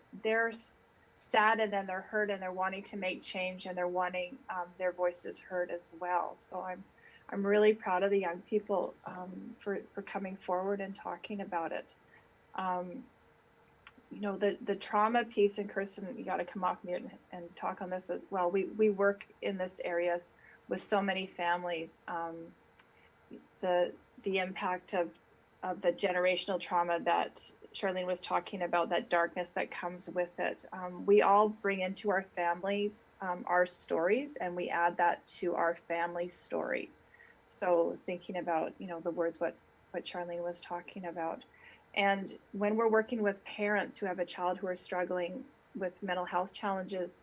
saddened and they're hurt and they're wanting to make change and they're wanting their voices heard as well. So I'm really proud of the young people for coming forward and talking about it. You know, the trauma piece, and Kirsten, you got to come off mute and talk on this as well. We work in this area with so many families. The impact of the generational trauma that Charlene was talking about, that darkness that comes with it. We all bring into our families our stories, and we add that to our family story. So thinking about, you know, the words what Charlene was talking about. And when we're working with parents who have a child who are struggling with mental health challenges,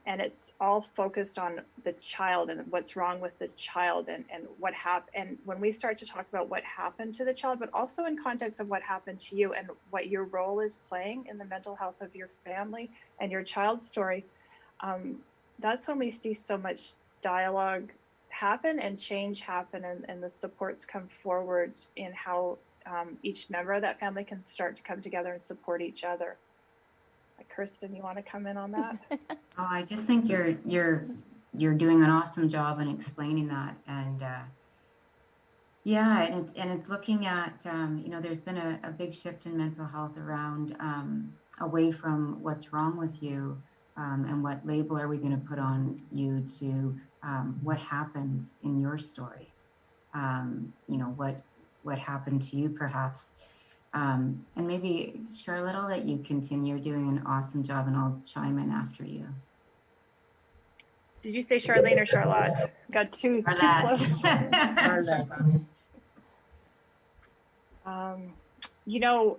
and it's all focused on the child and what's wrong with the child and what happened. And when we start to talk about what happened to the child, but also in context of what happened to you and what your role is playing in the mental health of your family and your child's story, that's when we see so much dialogue happen and change happen, and the supports come forward in how each member of that family can start to come together and support each other. Kirsten, you want to come in on that? Oh, I just think you're doing an awesome job in explaining that, and yeah, and it's looking at you know, there's been a big shift in mental health around away from what's wrong with you and what label are we going to put on you to what happens in your story. You know, what happened to you perhaps. And maybe, Charlotte, I'll let you continue. You're doing an awesome job, and I'll chime in after you. Did you say Charlene or Charlotte? Got too close. You know,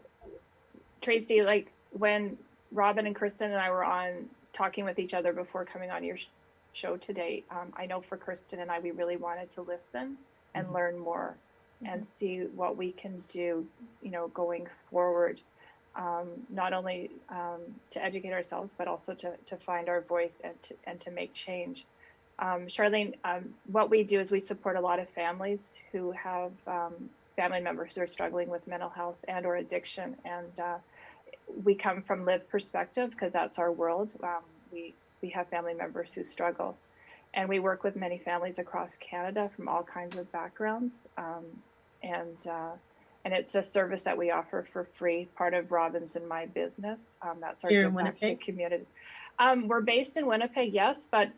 Tracy, like when Robin and Kristen and I were on talking with each other before coming on your show today, I know for Kristen and I, we really wanted to listen and learn more and see what we can do, you know, going forward, not only to educate ourselves, but also to find our voice and to make change. Charlene, what we do is we support a lot of families who have family members who are struggling with mental health and or addiction. And we come from lived perspective because that's our world. We have family members who struggle, and we work with many families across Canada from all kinds of backgrounds. And it's a service that we offer for free, part of Robin's and my business. That's our Here in Give Back to Winnipeg? community. We're based in Winnipeg, yes, but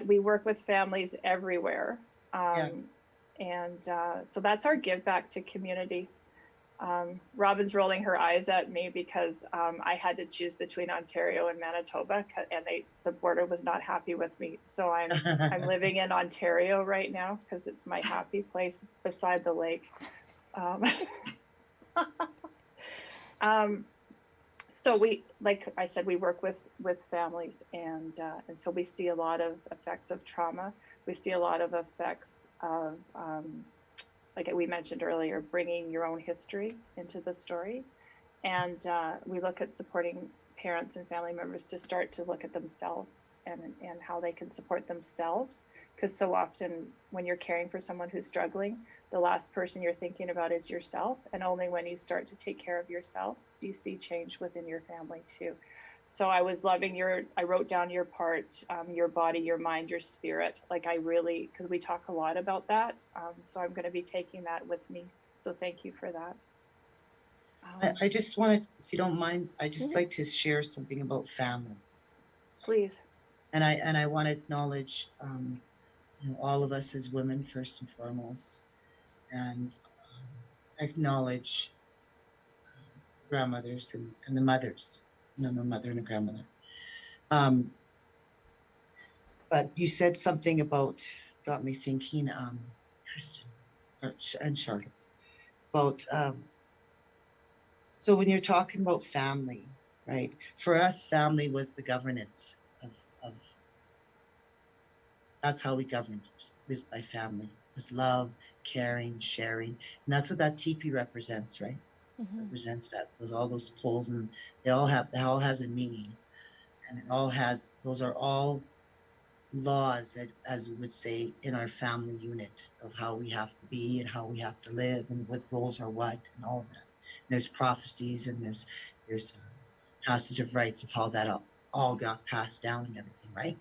we work with families everywhere. So that's our Give Back to community. Robin's rolling her eyes at me because I had to choose between Ontario and Manitoba, and the border was not happy with me. So I'm living in Ontario right now because it's my happy place beside the lake. So we, like I said, we work with families, and so we see a lot of effects of trauma. We see a lot of effects of, like we mentioned earlier, bringing your own history into the story. And we look at supporting parents and family members to start to look at themselves and how they can support themselves. Because so often when you're caring for someone who's struggling, the last person you're thinking about is yourself. And only when you start to take care of yourself do you see change within your family too. So I was loving I wrote down your part, your body, your mind, your spirit. Like because we talk a lot about that. So I'm going to be taking that with me. So thank you for that. I just wanted, if you don't mind, I just like to share something about family. Please. And I want to acknowledge, all of us as women first and foremost, and acknowledge grandmothers and the mothers. No, mother and a grandmother. But you said something got me thinking, Kristen and Charlotte, about, so when you're talking about family, right? For us, family was the governance of that's how we governed, was by family, with love, caring, sharing. And that's what that teepee represents, right? Represents all those poles, and it all has a meaning. And those are all laws, as we would say, in our family unit of how we have to be and how we have to live and what roles are what and all of that. And there's prophecies and there's passage of rights of how that all got passed down and everything, right?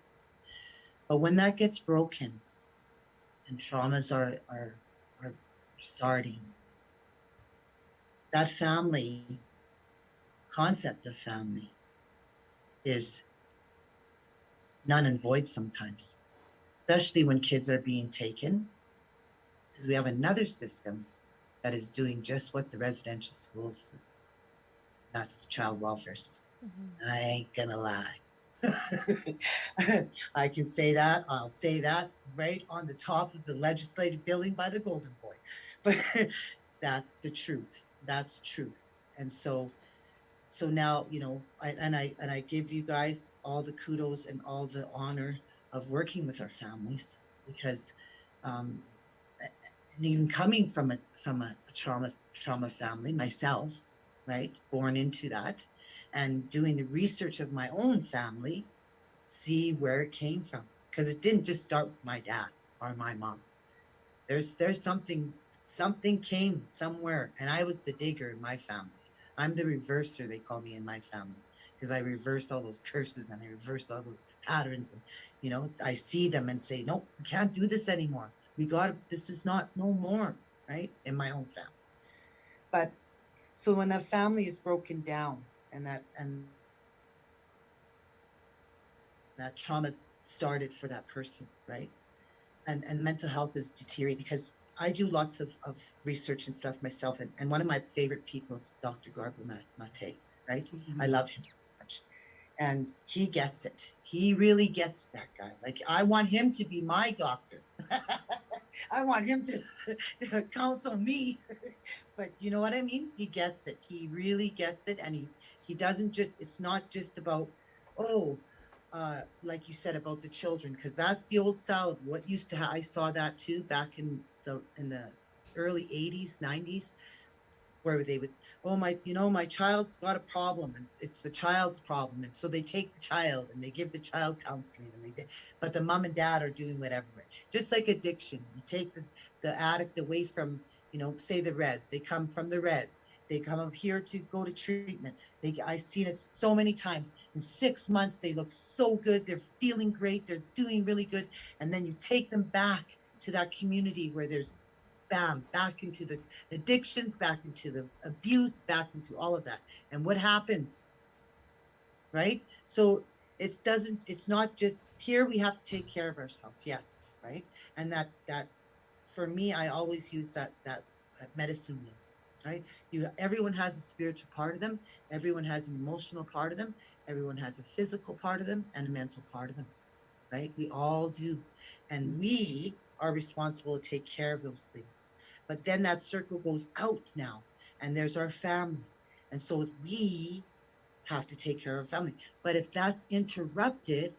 But when that gets broken and traumas are starting, that family concept of family is null and void sometimes, especially when kids are being taken, because we have another system that is doing just what the residential school system. That's the child welfare system. I ain't gonna lie. I can say that. I'll say that right on the top of the legislative building by the Golden Boy. But that's the truth. That's truth. And so now, I give you guys all the kudos and all the honor of working with our families, because and even coming from a trauma family myself, right, born into that, and doing the research of my own family, see where it came from, because it didn't just start with my dad or my mom. There's something came somewhere, and I was the digger in my family. I'm the reverser, they call me in my family, because I reverse all those curses and I reverse all those patterns, and I see them and say, no, we can't do this anymore. This is no more, right, in my own family. But so when a family is broken down and that trauma started for that person, right, and mental health is deteriorating, because I do lots of research and stuff myself, and one of my favorite people is Dr. Garble Mate, right? I love him so much. And he gets it. He really gets that guy. Like, I want him to be my doctor. I want him to counsel me. But you know what I mean? He gets it. He really gets it. And he doesn't it's not just about, like you said about the children, because that's the old style of what used to I saw that too back in the early 80s, 90s, where they would, my child's got a problem, and it's the child's problem, and so they take the child and they give the child counseling, but the mom and dad are doing whatever. Just like addiction, you take the addict away from, say the res, they come from the res, They come up here to go to treatment. I've seen it so many times. In 6 months, they look so good. They're feeling great. They're doing really good. And then you take them back to that community where there's bam, back into the addictions, back into the abuse, back into all of that. And what happens? Right? So it's not just here we have to take care of ourselves. Yes, right? And that for me, I always use that medicine wheel, right? Everyone has a spiritual part of them, everyone has an emotional part of them, everyone has a physical part of them and a mental part of them, right? We all do. And we are responsible to take care of those things. But then that circle goes out now, and there's our family. And so we have to take care of our family. But if that's interrupted,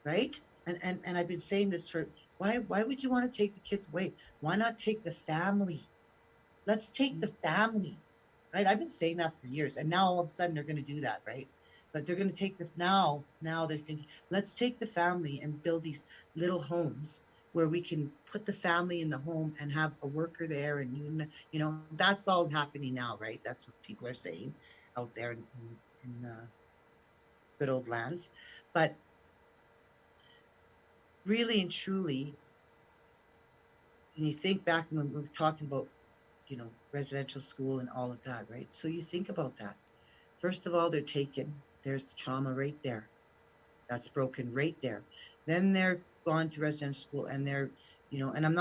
right? And I've been saying this for why would you want to take the kids away? Why not take the family? Let's take the family, right? I've been saying that for years, and now all of a sudden they're going to do that, right? But they're going to take this now they're thinking, let's take the family and build these little homes where we can put the family in the home and have a worker there, and that's all happening now, right? That's what people are saying out there in good old lands. But really and truly, when you think back when we were talking about, residential school and all of that, right? So you think about that. First of all, there's the trauma right there. That's broken right there. Then they're gone to residential school and they're, and I'm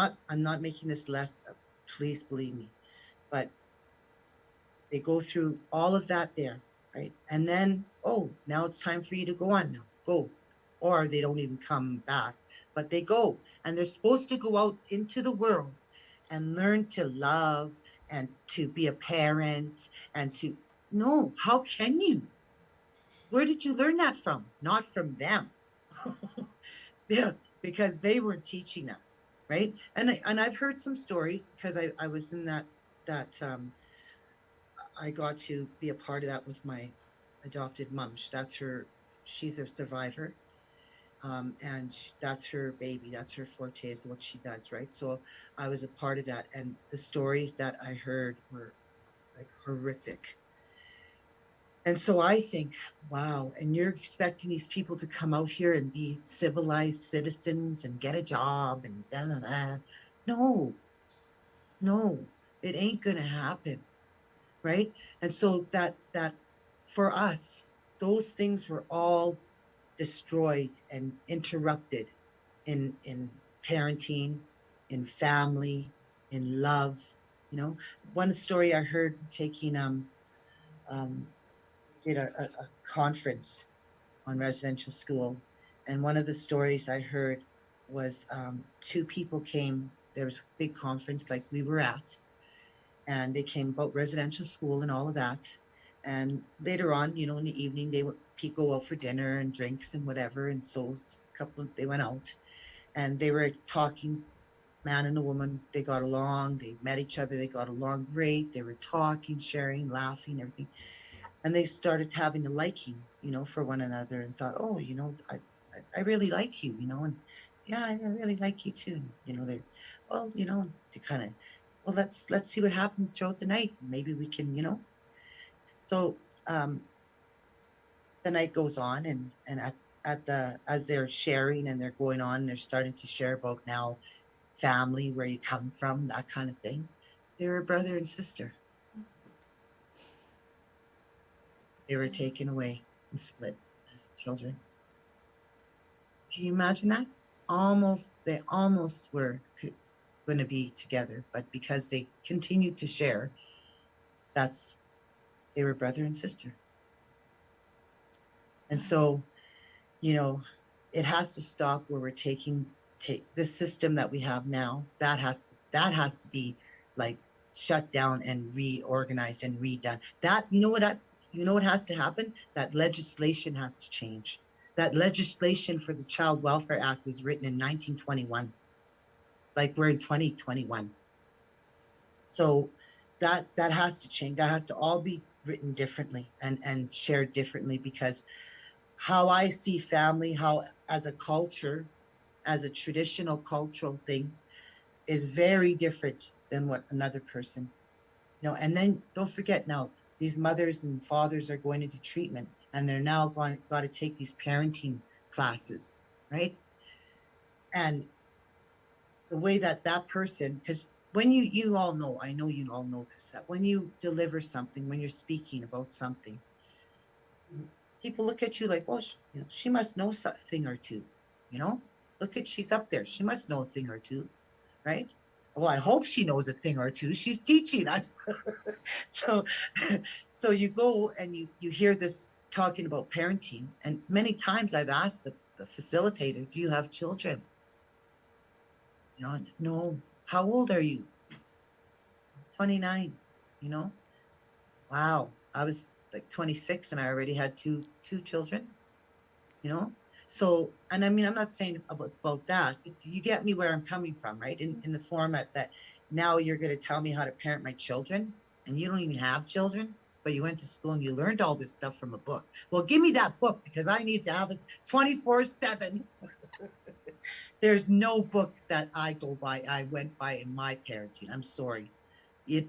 not making this less, please believe me, but they go through all of that there, right? And then, now it's time for you to go on now, go. Or they don't even come back, but they go. And they're supposed to go out into the world and learn to love and to be a parent and no, how can you? Where did you learn that from? Not from them. Yeah, because they weren't teaching that, right? And I've heard some stories because I was in that I got to be a part of that with my adopted mom. She's a survivor. And that's her baby. That's her forte, is what she does, right? So I was a part of that. And the stories that I heard were like horrific. And so I think, wow, and you're expecting these people to come out here and be civilized citizens and get a job and da da da. No, it ain't gonna happen, right? And so that for us, those things were all destroyed and interrupted in parenting, in family, in love. One story I heard taking did a conference on residential school, and one of the stories I heard was two people came. There was a big conference like we were at, and they came about residential school and all of that. And later on, in the evening, they would go out for dinner and drinks and whatever. And so they went out and they were talking, man and a woman. They got along, they met each other, they got along great. They were talking, sharing, laughing, everything. And they started having a liking, for one another, and thought, oh, I really like you, and yeah, I really like you too. They kind of, well, let's see what happens throughout the night. Maybe we can, So the night goes on, and as they're sharing and they're going on, and they're starting to share about now family, where you come from, that kind of thing. They were brother and sister. They were taken away and split as children. Can you imagine that? They almost were going to be together, but because they continued to share, they were brother and sister. And so, it has to stop where we're take this system that we have now, that has to be like shut down and reorganized and redone. What has to happen? That legislation has to change. That legislation for the Child Welfare Act was written in 1921. Like we're in 2021. So that has to change. That has to all be written differently and shared differently, because how I see family, how as a culture, as a traditional cultural thing, is very different than what another person And then don't forget now, these mothers and fathers are going into treatment, and they're now got to take these parenting classes, right? And the way that person, because when you all know, I know you all know this, that when you deliver something, when you're speaking about something, people look at you like, well, she must know something or two, look at, she's up there, she must know a thing or two, right? Well, I hope she knows a thing or two, she's teaching us. so so you go and you hear this talking about parenting, and many times I've asked the facilitator, do you have children? No. How old are you? 29. Wow. I was like 26 and I already had two children. So, and I mean, I'm not saying about that, but you get me where I'm coming from, right? In the format that now you're going to tell me how to parent my children, and you don't even have children, but you went to school and you learned all this stuff from a book. Well, give me that book, because I need to have it 24/7. There's no book that I went by in my parenting. I'm sorry. You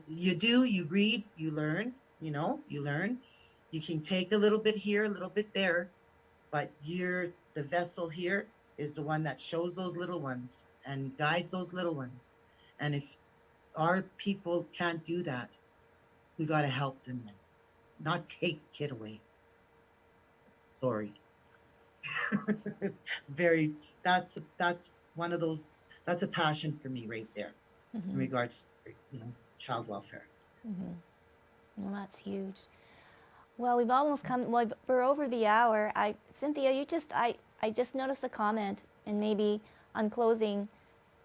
read, you learn, you learn. You can take a little bit here, a little bit there, but the vessel here is the one that shows those little ones and guides those little ones. And if our people can't do that, we got to help them then, not take kid away. Sorry. That's one of those, that's a passion for me right there, in regards to, child welfare. Well, that's huge. Well, we've almost come, well, we're over the hour. Cynthia, I just noticed a comment, and maybe on closing,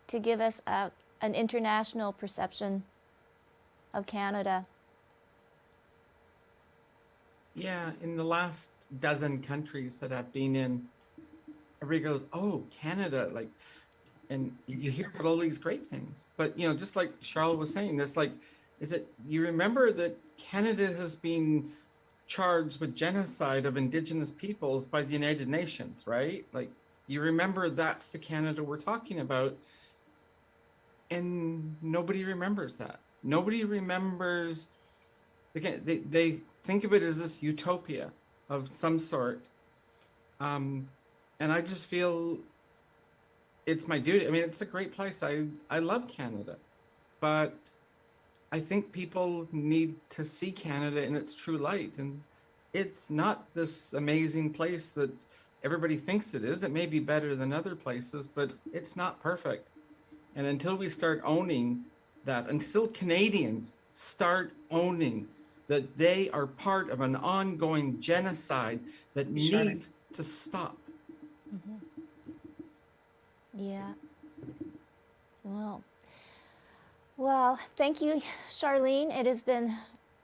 to give us an international perception of Canada. Yeah, in the last dozen countries that I've been in, everybody goes, oh, Canada, like, and you hear about all these great things. But, just like Charlotte was saying, you remember that Canada has been charged with genocide of Indigenous peoples by the United Nations, right? Like, you remember that's the Canada we're talking about. And nobody remembers that. Nobody remembers, they think of it as this utopia of some sort. And I just feel it's my duty. I mean, it's a great place. I love Canada, but I think people need to see Canada in its true light. And it's not this amazing place that everybody thinks it is. It may be better than other places, but it's not perfect. And until we start owning that, until Canadians start owning that they are part of an ongoing genocide that needs to stop. Yeah. Well, thank you, Charlene. It has been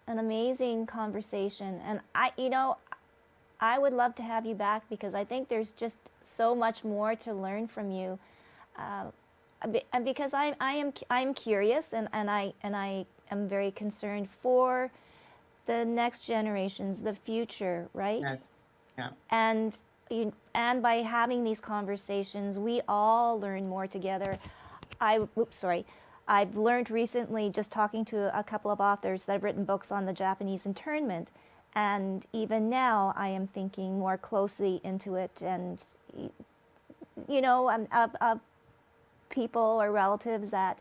an amazing conversation, and I would love to have you back, because I think there's just so much more to learn from you. Because I'm curious, and I am very concerned for the next generations, the future, right? Yes. Yeah. And by having these conversations, we all learn more together. I've learned recently, just talking to a couple of authors that have written books on the Japanese internment, and even now I am thinking more closely into it, and of people or relatives that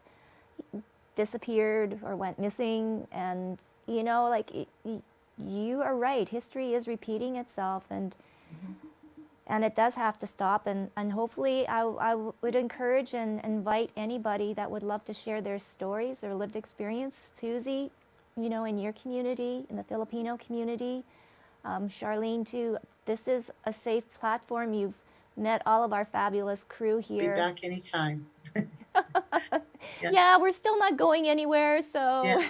disappeared or went missing, and you are right, history is repeating itself, and it does have to stop, and hopefully I would encourage and invite anybody that would love to share their stories, their lived experience. Susie, in your community, in the Filipino community, Charlene too, this is a safe platform. You've met all of our fabulous crew here. Be back anytime. Yeah, we're still not going anywhere, so.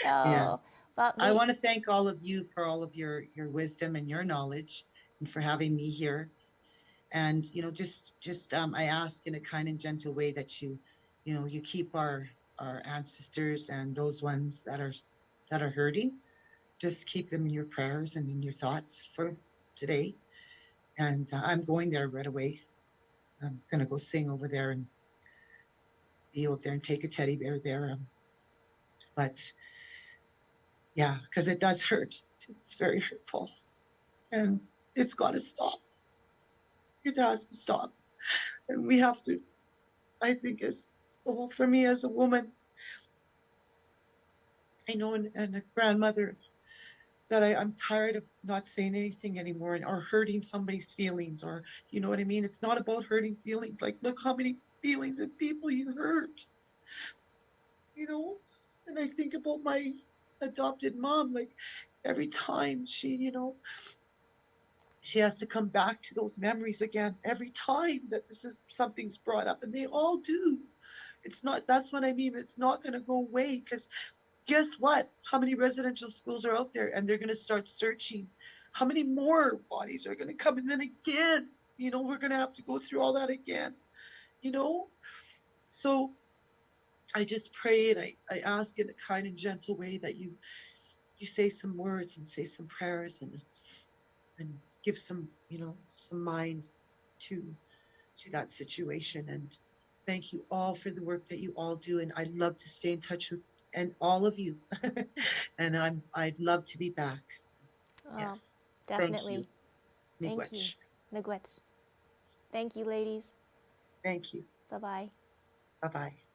Yeah. But I want to thank all of you for all of your wisdom and your knowledge, and for having me here. And I ask in a kind and gentle way that you keep our ancestors and those ones that are hurting, just keep them in your prayers and in your thoughts for today. And I'm going there right away. I'm gonna go sing over there and be over there and take a teddy bear there. But yeah, because it does hurt. It's very hurtful. And it's got to stop. It has to stop. And we have to, I think, as well, for me as a woman, I know, and a grandmother, that I'm tired of not saying anything anymore or hurting somebody's feelings, or, you know what I mean? It's not about hurting feelings. Like, look how many feelings and people you hurt, you know? And I think about my adopted mom, like every time she, she has to come back to those memories again every time that this is something's brought up, and they all do. It's not, that's what I mean. It's not going to go away, because guess what? How many residential schools are out there, and they're going to start searching? How many more bodies are going to come? And then again, we're going to have to go through all that again, you know? So I just pray, and I ask in a kind and gentle way that you say some words and say some prayers, and give some, some mind to that situation. And thank you all for the work that you all do. And I'd love to stay in touch with and all of you. And I'd love to be back. Yes. Definitely. Thank you. Thank you. Miigwech. Thank you, ladies. Thank you. Bye-bye. Bye-bye.